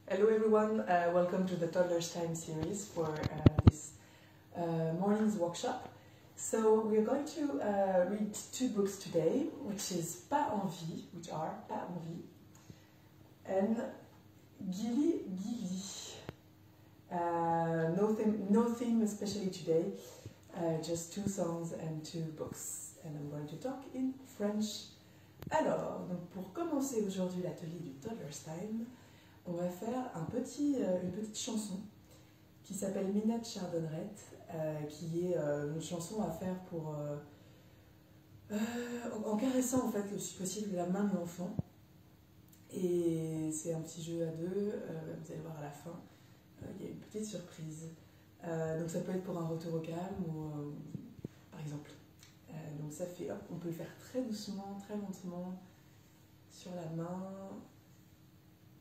Hello everyone, welcome to the Toddler's Time series for this morning's workshop. So we're going to read two books today, which is Pas en vie, Pas en vie, and Gili Gili. No theme especially today, just two songs and two books. And I'm going to talk in French. Alors, donc pour commencer aujourd'hui l'atelier du Toddler's Time, on va faire une petite chanson qui s'appelle Minette Chardonneret, qui est une chanson à faire pour en caressant en fait le si possible la main de l'enfant. Et c'est un petit jeu à deux, vous allez voir à la fin, il y a une petite surprise. Donc ça peut être pour un retour au calme ou par exemple. Donc ça fait, hop, on peut le faire très doucement, très lentement sur la main.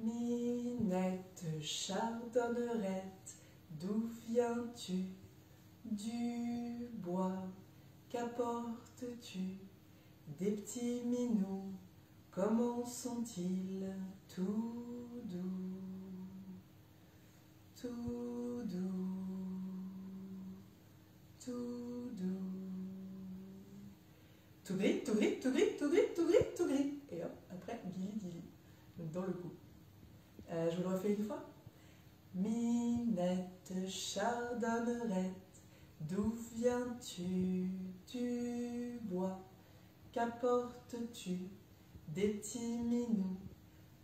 Minette Chardonneret, d'où viens-tu? Du bois, qu'apportes-tu? Des petits minous, comment sont-ils? Tout doux, tout doux, tout doux. Tout gris, tout gris, tout gris, tout gris, tout gris, tout gris. Et hop, après, Gili Gili. Donc dans le coup. Je vous le refais une fois. Minette Chardonneret, d'où viens-tu? Du bois, qu'apportes-tu? Des petits minous,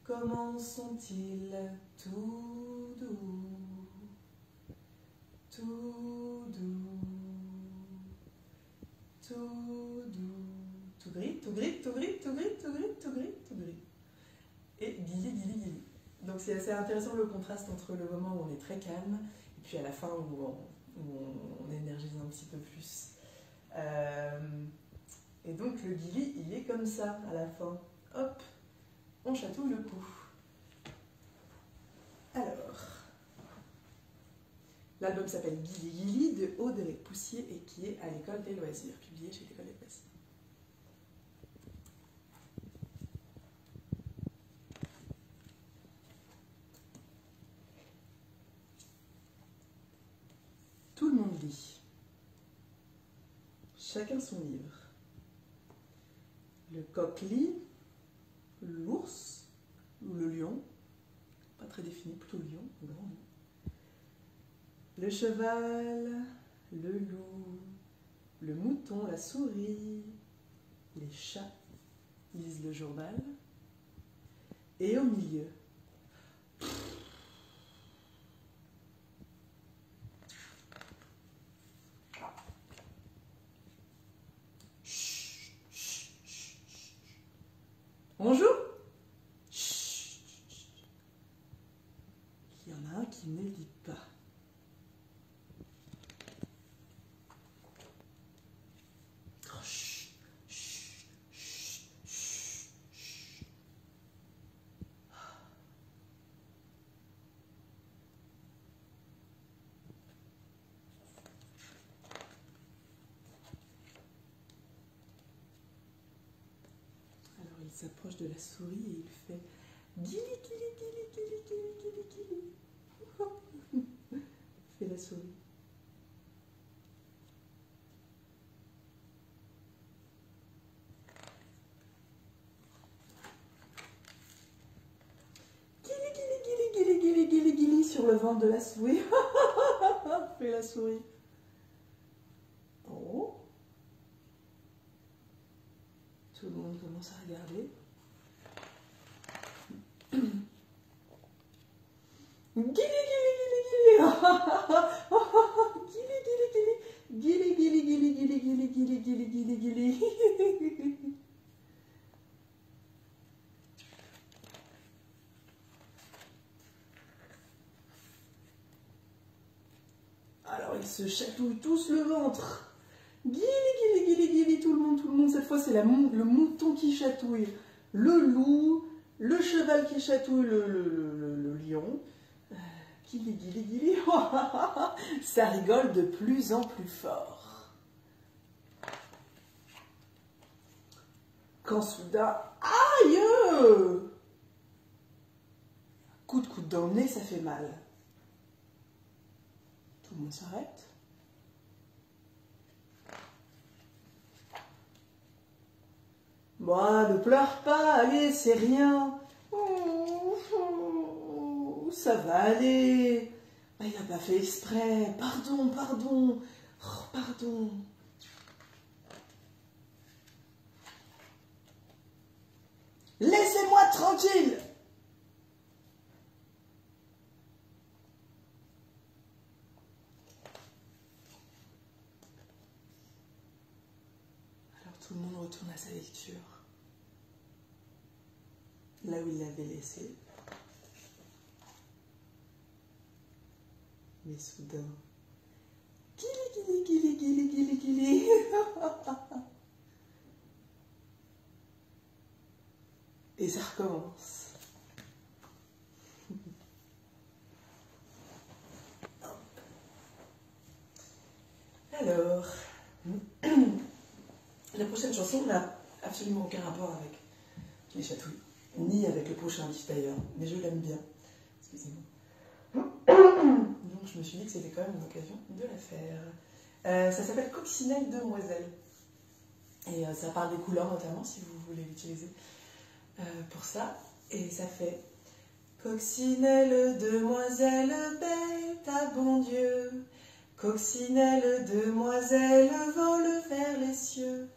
comment sont-ils? Tout doux, tout doux, tout doux. Tout gris, tout gris, tout gris, tout gris, tout gris, tout gris, tout gris. Et Gili Gili Gili. Donc c'est assez intéressant le contraste entre le moment où on est très calme et puis à la fin où on énergise un petit peu plus. Et donc le Gili, il est comme ça à la fin. Hop, on chatouille le cou. Alors, l'album s'appelle Gili Gili de Audrey Poussier et qui est à l'École des loisirs, publié chez l'École des loisirs. Tout le monde lit. Chacun son livre. Le coq lit, l'ours ou le lion, pas très défini, plutôt le lion, le grand lion. Le cheval, le loup, le mouton, la souris, les chats lisent le journal. Et au milieu, on joue? Chut, chut, chut. Il y en a un qui ne lit pas. Oh, chut, chut, chut, chut, chut. Alors il s'approche de la souris et il fait Gili Gili Gili Gili Gili Gili Gili. Fait la souris. Gili Gili Gili Gili Gili Gili Gili sur le ventre de la souris. Fait la souris. Oh. Tout le monde commence à regarder. Gili gili gili gili. Gili gili gili. Gili gili gili gili gili gili gili gili gili. Alors ils se chatouillent tous le ventre. Gili gili gili gili, tout le monde. Cette fois c'est le mouton qui chatouille le loup, le cheval qui chatouille le lion. Gili gili gili. Ça rigole de plus en plus fort. Quand soudain, aïe! Coup de coude dans le nez, ça fait mal. Tout le monde s'arrête. Moi, ne pleure pas, allez, c'est rien. Ça va aller. Il n'a pas fait exprès. Pardon, pardon. Oh, pardon. Laissez-moi tranquille. Alors tout le monde retourne à sa lecture. Là où il l'avait laissé. Mais soudain, Kili. Et ça recommence. Alors, la prochaine chanson n'a absolument aucun rapport avec les chatouilles, ni avec le prochain livre d'ailleurs, mais je l'aime bien. Excusez-moi. Donc je me suis dit que c'était quand même une occasion de la faire. Ça s'appelle Coccinelle Demoiselle. Et ça parle des couleurs notamment, si vous voulez l'utiliser pour ça. Et ça fait Coccinelle demoiselle, bête à bon Dieu. Coccinelle demoiselle, vole vers les cieux.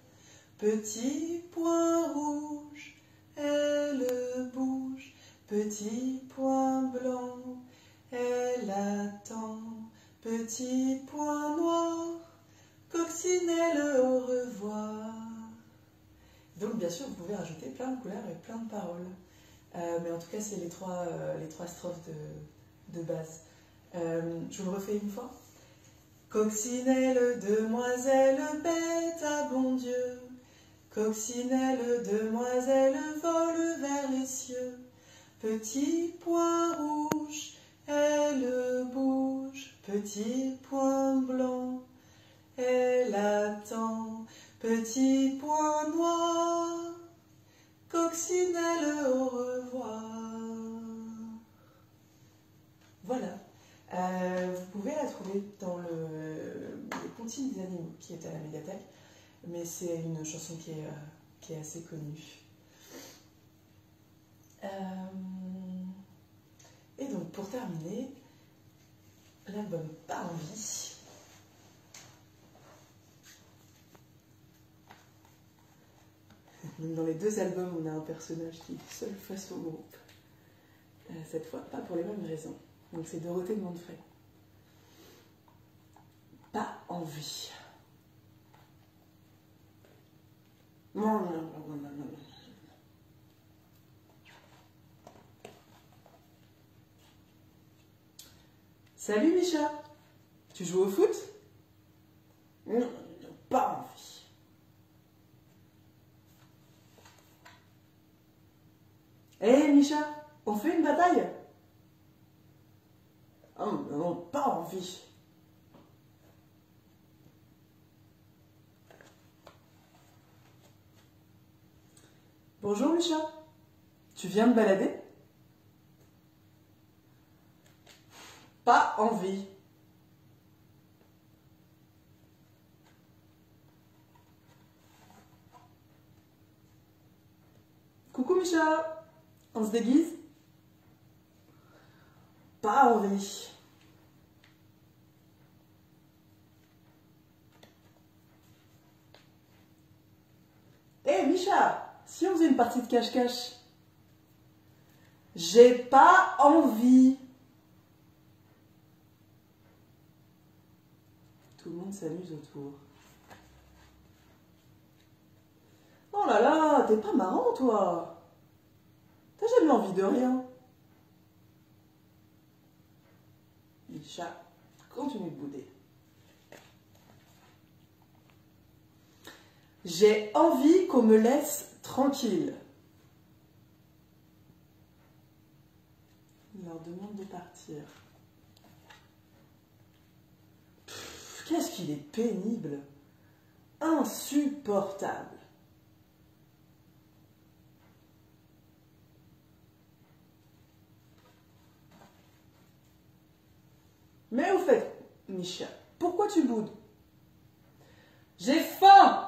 Petit point rouge, elle bouge. Petit point blanc, elle attend. Petit point noir, Coccinelle au revoir. Donc bien sûr, vous pouvez rajouter plein de couleurs et plein de paroles. Mais en tout cas, c'est les trois strophes de base. Je vous le refais une fois. Coccinelle demoiselle, bête à bon Dieu. Coccinelle demoiselle, vole vers les cieux. Petit point rouge, elle bouge. Petit point blanc, elle attend. Petit point noir, Coccinelle au revoir. Voilà. Vous pouvez la trouver dans les Comptines des animaux qui est à la médiathèque, mais c'est une chanson qui est assez connue. Et donc pour terminer, l'album Pas envie. Dans les deux albums, on a un personnage qui est seul face au groupe. Cette fois, pas pour les mêmes raisons. Donc c'est Dorothée de Montefray. Pas envie. Non. Salut Micha, tu joues au foot? Non, pas envie. Hé Micha, on fait une bataille? Oh non, pas envie. Bonjour Micha, tu viens de balader? Pas envie. Coucou Micha, on se déguise? Pas envie. Hé Micha, si on faisait une partie de cache-cache? J'ai pas envie. Tout le monde s'amuse autour. Oh là là, t'es pas marrant toi. T'as jamais envie de rien. Micha, continue de bouder. J'ai envie qu'on me laisse tranquille. Il leur demande de partir. Qu'est-ce qu'il est pénible. Insupportable. Mais au fait, Misha, pourquoi tu boudes? J'ai faim!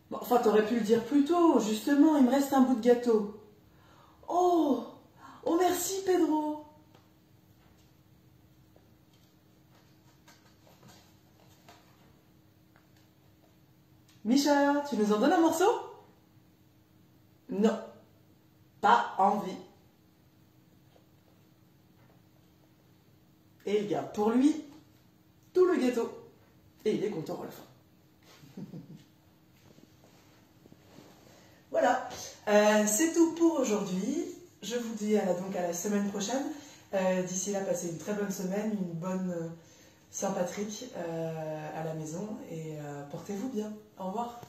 Bon, enfin, t'aurais pu le dire plus tôt. Justement, il me reste un bout de gâteau. Oh! Oh, merci, Pedro! Misha, tu nous en donnes un morceau? Non, pas envie. Et il garde pour lui tout le gâteau. Et il est content à la fin. Voilà, c'est tout pour aujourd'hui. Je vous dis donc à la semaine prochaine. D'ici là, passez une très bonne semaine, une bonne Saint-Patrick à la maison et portez-vous bien. Au revoir.